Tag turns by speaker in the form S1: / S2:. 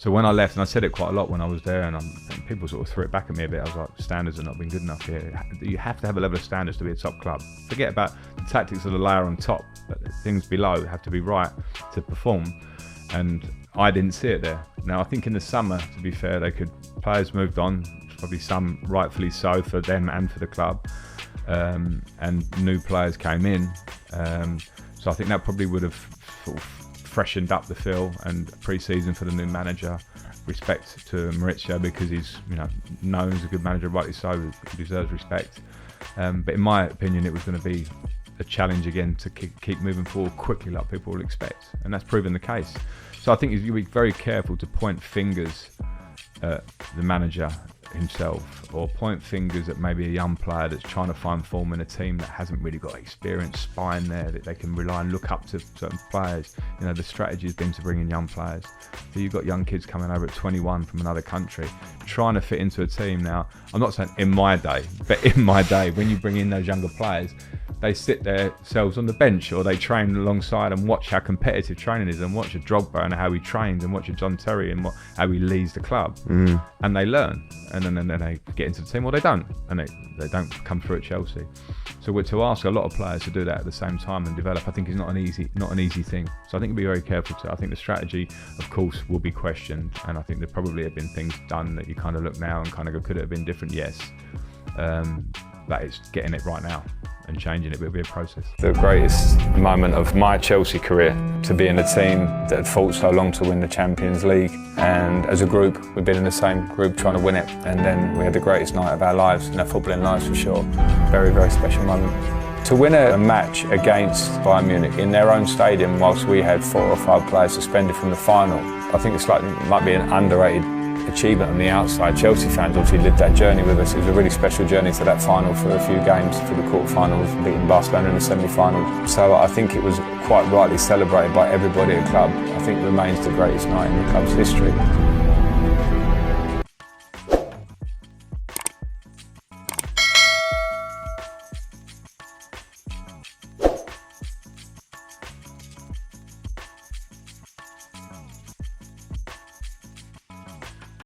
S1: So when I left, and I said it quite a lot when I was there, and people sort of threw it back at me a bit. I was like, standards have not been good enough here. You have to have a level of standards to be a top club. Forget about the tactics of the layer on top, but things below have to be right to perform. And I didn't see it there. Now I think in the summer, to be fair, players moved on, probably some rightfully so for them and for the club, and new players came in. So I think that probably would have sort of freshened up the feel and pre-season for the new manager. Respect to Maresca because he's known as a good manager, rightly so. He deserves respect. But in my opinion, it was going to be a challenge again to keep moving forward quickly, like people will expect, and that's proven the case. So I think you'll be very careful to point fingers at the manager himself, or point fingers at maybe a young player that's trying to find form in a team that hasn't really got experience spine there that they can rely and look up to certain players. The strategy has been to bring in young players. So you've got young kids coming over at 21 from another country trying to fit into a team. Now I'm not saying in my day, but in my day, when you bring in those younger players, they sit themselves on the bench, or they train alongside and watch how competitive training is, and watch a Drogba and how he trains, and watch a John Terry and how he leads the club, and they learn, and then they get into the team, or they don't, and they don't come through at Chelsea. So we're to ask a lot of players to do that at the same time and develop, I think, is not an easy thing. So I think we'll be very careful I think the strategy, of course, will be questioned, and I think there probably have been things done that you kind of look now and kind of go, could it have been different? Yes. But it's getting it right now and changing it will be a process.
S2: The greatest moment of my Chelsea career, to be in a team that had fought so long to win the Champions League, and as a group we've been in the same group trying to win it, and then we had the greatest night of our lives, in our footballing lives for sure. Very, very special moment. To win a match against Bayern Munich in their own stadium whilst we had 4 or 5 players suspended from the final, I think it might be an underrated achievement on the outside. Chelsea fans obviously lived that journey with us. It was a really special journey to that final for a few games, for the quarterfinals, beating Barcelona in the semi-finals. So I think it was quite rightly celebrated by everybody at the club. I think it remains the greatest night in the club's history.